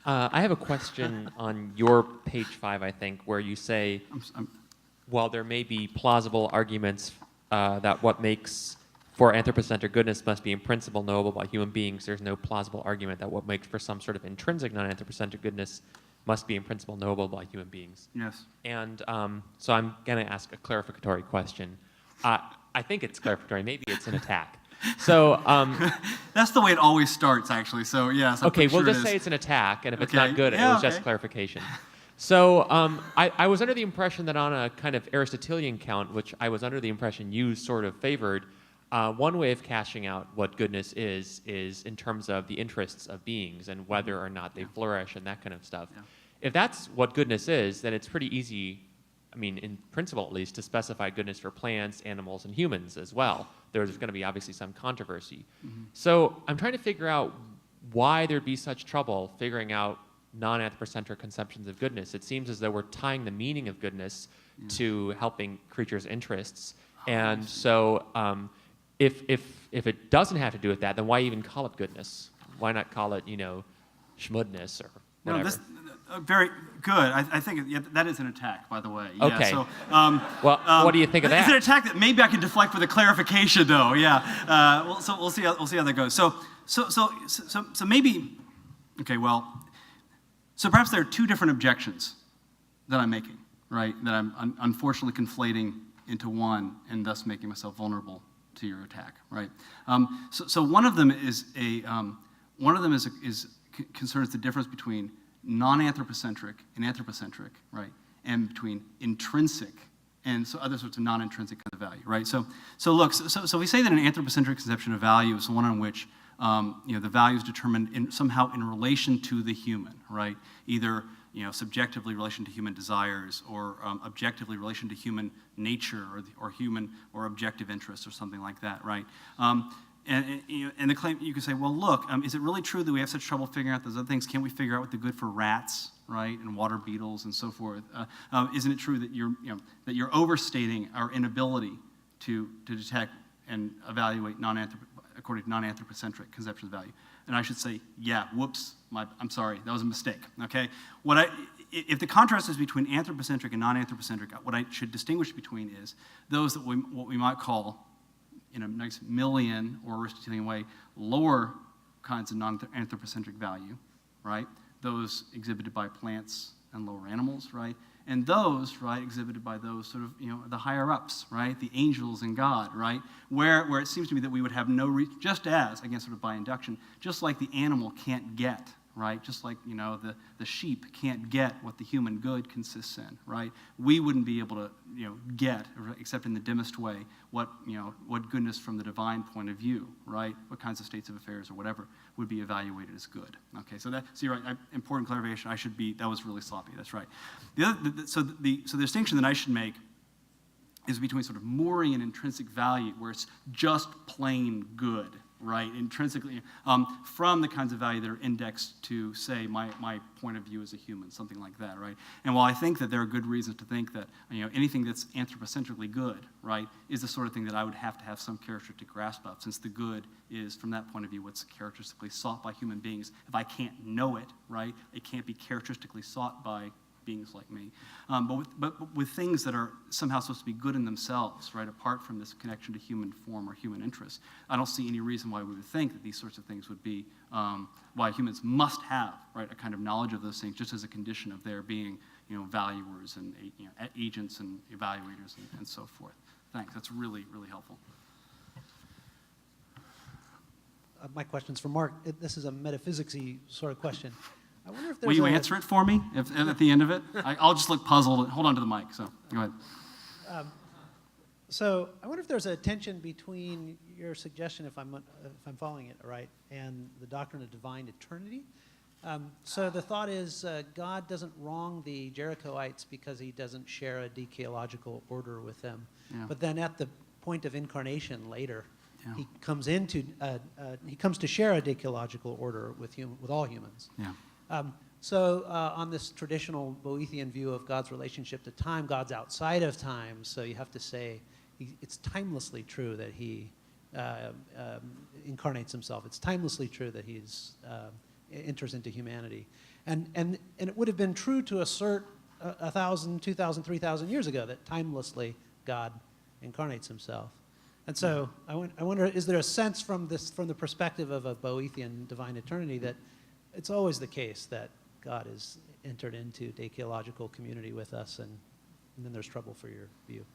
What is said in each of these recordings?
I have a question on your page 5, I think, where you say, while there may be plausible arguments that what makes for anthropocentric goodness must be in principle knowable by human beings, there's no plausible argument that what makes for some sort of intrinsic non-anthropocentric goodness must be in principle knowable by human beings. Yes. And so I'm going to ask a clarificatory question. I think it's clarificatory. Maybe it's an attack. So that's the way it always starts, actually. So yes. Okay, we'll just say it's an attack, and if it's not good, it was just clarification. So I was under the impression that on a kind of Aristotelian count, which I was under the impression you sort of favored, one way of cashing out what goodness is in terms of the interests of beings and whether or not they flourish and that kind of stuff. Yeah. If that's what goodness is, then it's pretty easy, I mean, in principle at least, to specify goodness for plants, animals, and humans as well. There's going to be obviously some controversy. Mm-hmm. So I'm trying to figure out why there'd be such trouble figuring out non-anthropocentric conceptions of goodness. It seems as though we're tying the meaning of goodness to helping creatures' interests. And so if it doesn't have to do with that, then why even call it goodness? Why not call it, schmudness or whatever? No, very good. I think that is an attack, by the way. Yeah, okay. So, well, what do you think of that? It's an attack that maybe I can deflect with a clarification, though. Yeah. So we'll see how that goes. So maybe. Okay. Well. So perhaps there are two different objections that I'm making, right? That I'm unfortunately conflating into one, and thus making myself vulnerable to your attack, right? So one of them is concerns the difference between non-anthropocentric and anthropocentric, right? And between intrinsic and so other sorts of non-intrinsic kind of value, right? So look, so we say that an anthropocentric conception of value is one in which the value is determined somehow in relation to the human, right? Either subjectively relation to human desires, or objectively relation to human nature, or human or objective interests, or something like that, right? And the claim, you can say, well, look, is it really true that we have such trouble figuring out those other things? Can't we figure out what the good for rats, right, and water beetles and so forth? Isn't it true that you're overstating our inability to detect and evaluate according to non-anthropocentric conceptions of value? And I should say, yeah, whoops, I'm sorry, that was a mistake. Okay, if the contrast is between anthropocentric and non-anthropocentric, what I should distinguish between is those that what we might call, in a nice Millian or Aristotelian way, lower kinds of non-anthropocentric value, right? Those exhibited by plants and lower animals, right? And those, right, exhibited by those sort of, the higher ups, right? The angels and God, right? Where it seems to me that we would have no just as, again, sort of by induction, just like the animal can't get, right? Just like, the sheep can't get what the human good consists in, right? We wouldn't be able to, get, except in the dimmest way, what goodness from the divine point of view, right? What kinds of states of affairs or whatever would be evaluated as good. Okay, so you're right. Important clarification. That was really sloppy. That's right. So the distinction that I should make is between sort of mooring and intrinsic value, where it's just plain good, right, intrinsically, from the kinds of value that are indexed to, say, my point of view as a human, something like that, right? And while I think that there are good reasons to think that, anything that's anthropocentrically good, right, is the sort of thing that I would have to have some characteristic grasp of, since the good is, from that point of view, what's characteristically sought by human beings. If I can't know it, right, it can't be characteristically sought by beings like me. But with things that are somehow supposed to be good in themselves, right, apart from this connection to human form or human interest, I don't see any reason why we would think that these sorts of things would be, why humans must have, right, a kind of knowledge of those things just as a condition of their being, valuers and agents and evaluators and so forth. Thanks. That's really, really helpful. My question's for Mark. This is a metaphysics-y sort of question. I wonder if there's Will you answer it for me at the end of it? I'll just look puzzled. Hold on to the mic, so go ahead. So I wonder if there's a tension between your suggestion, if I'm following it right, and the doctrine of divine eternity. So the thought is God doesn't wrong the Jerichoites because he doesn't share a decaological order with them. Yeah. But then at the point of incarnation later, he comes to share a decaological order with all humans. Yeah. So on this traditional Boethian view of God's relationship to time, God's outside of time, so you have to say it's timelessly true that he incarnates himself. It's timelessly true that he enters into humanity. And it would have been true to assert 1,000, 2,000, 3,000 years ago that timelessly God incarnates himself. And so I wonder, is there a sense from the perspective of a Boethian divine eternity that it's always the case that God is entered into daikiological community with us, and then there's trouble for your view?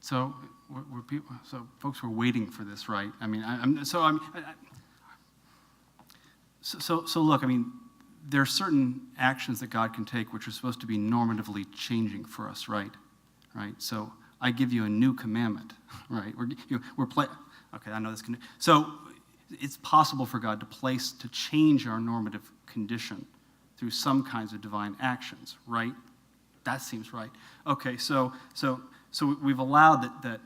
So, folks were waiting for this, right? I mean, look, I mean, there are certain actions that God can take which are supposed to be normatively changing for us, right? Right. So I give you a new commandment, right? Okay, I know this can. So it's possible for God to change our normative condition through some kinds of divine actions, right? That seems right. Okay, so we've allowed that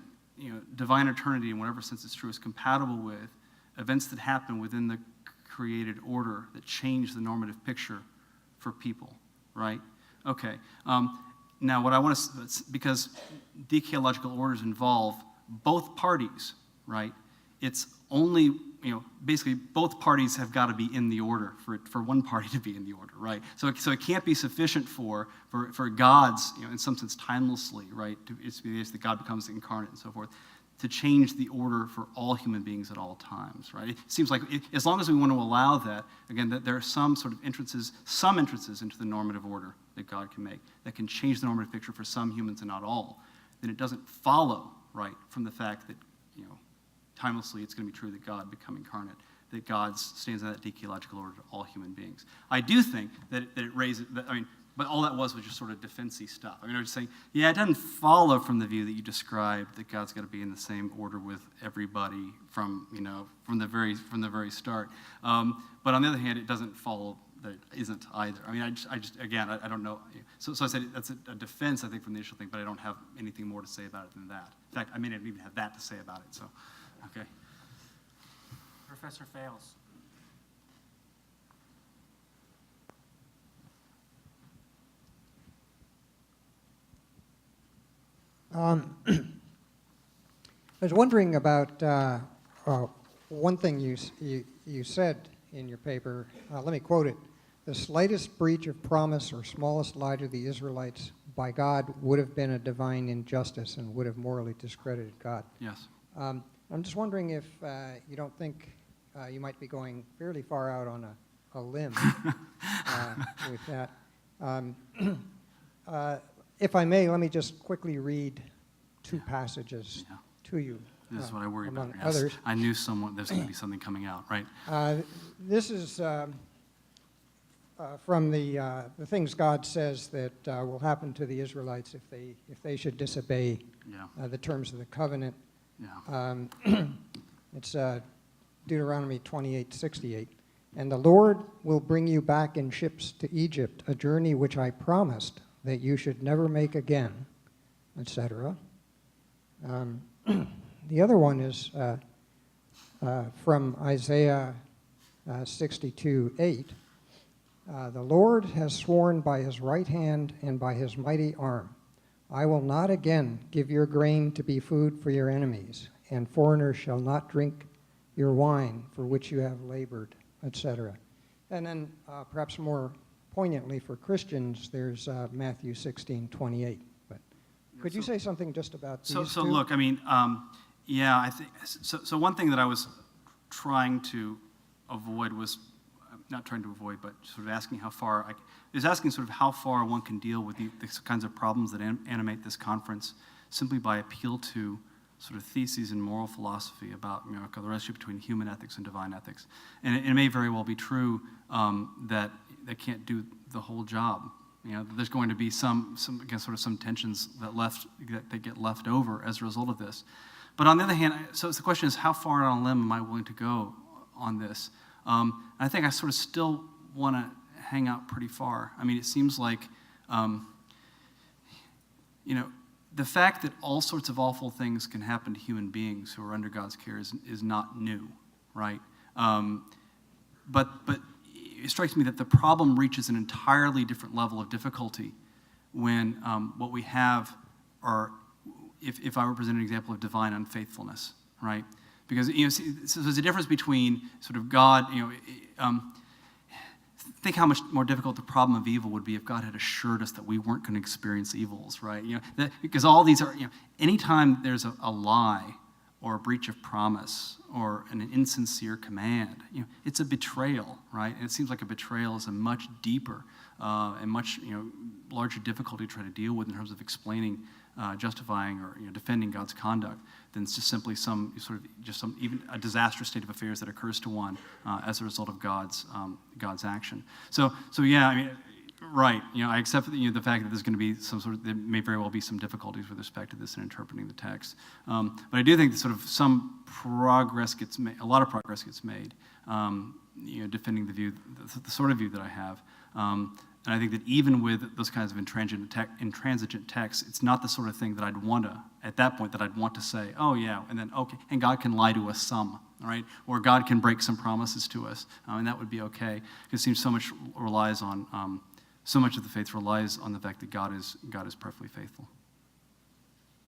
divine eternity, in whatever sense it's true, is compatible with events that happen within the created order that change the normative picture for people, right? Okay. Now, what I want to, because daikiological orders involve both parties, right? It's only, basically both parties have got to be in the order for one party to be in the order, right? So it can't be sufficient for God's, in some sense, timelessly, right? It's that God becomes incarnate and so forth, to change the order for all human beings at all times, right? It seems like as long as we want to allow that, again, that there are some entrances into the normative order that God can make that can change the normative picture for some humans and not all, then it doesn't follow, right, from the fact that, timelessly it's going to be true that God become incarnate, that God stands in that daikiological order to all human beings. I do think that it raises, but all that was just sort of defensive stuff. I was just saying, it doesn't follow from the view that you described that God's got to be in the same order with everybody from the very start. But on the other hand, it doesn't follow that it isn't either. I don't know. So I said that's a defense, I think, from the initial thing, but I don't have anything more to say about it than that. In fact, I may not even have that to say about it. So, okay. Professor Fales. I was wondering about one thing you said in your paper. Let me quote it. The slightest breach of promise or smallest lie to the Israelites by God would have been a divine injustice and would have morally discredited God. Yes. I'm just wondering if you don't think you might be going fairly far out on a limb with that. If I may, let me just quickly read two passages to you. This is what I worry about. Among others. I knew there's going to be something coming out, right? This is from the things God says that will happen to the Israelites if they should disobey the terms of the covenant. Yeah. It's Deuteronomy 28:68. And the Lord will bring you back in ships to Egypt, a journey which I promised that you should never make again, etc. The other one is from Isaiah 62:8. The Lord has sworn by his right hand and by his mighty arm, I will not again give your grain to be food for your enemies, and foreigners shall not drink your wine for which you have labored, etc. And then perhaps more poignantly for Christians, there's Matthew 16:28. But could you say something just about these So two? look, I think so. One thing that I was trying to avoid was not trying to avoid, but sort of asking how far how far one can deal with the kinds of problems that animate this conference simply by appeal to sort of theses in moral philosophy about the relationship between human ethics and divine ethics. And it may very well be true that they can't do the whole job. There's going to be some tensions that get left over as a result of this. But on the other hand, so the question is, how far on a limb am I willing to go on this? I think I sort of still want to hang out pretty far. It seems like, the fact that all sorts of awful things can happen to human beings who are under God's care is not new, right? But it strikes me that the problem reaches an entirely different level of difficulty when what we have are, if I were presenting an example of divine unfaithfulness, right? Because so there's a difference between sort of God, think how much more difficult the problem of evil would be if God had assured us that we weren't going to experience evils, right? Because all these are, anytime there's a lie or a breach of promise or an insincere command, it's a betrayal, right? And it seems like a betrayal is a much deeper and much larger difficulty to try to deal with in terms of explaining, justifying, or defending God's conduct than it's just simply even a disastrous state of affairs that occurs to one as a result of God's action. So yeah, I mean, right. I accept the fact that there's going to be there may very well be some difficulties with respect to this in interpreting the text. But I do think that some progress gets made, a lot of progress gets made, defending the view, the sort of view that I have. And I think that even with those kinds of intransigent texts, it's not the sort of thing that I'd want to say, oh yeah, and then okay, and God can lie to us some, all right? Or God can break some promises to us, and that would be okay. It seems so much of the faith relies on the fact that God is perfectly faithful.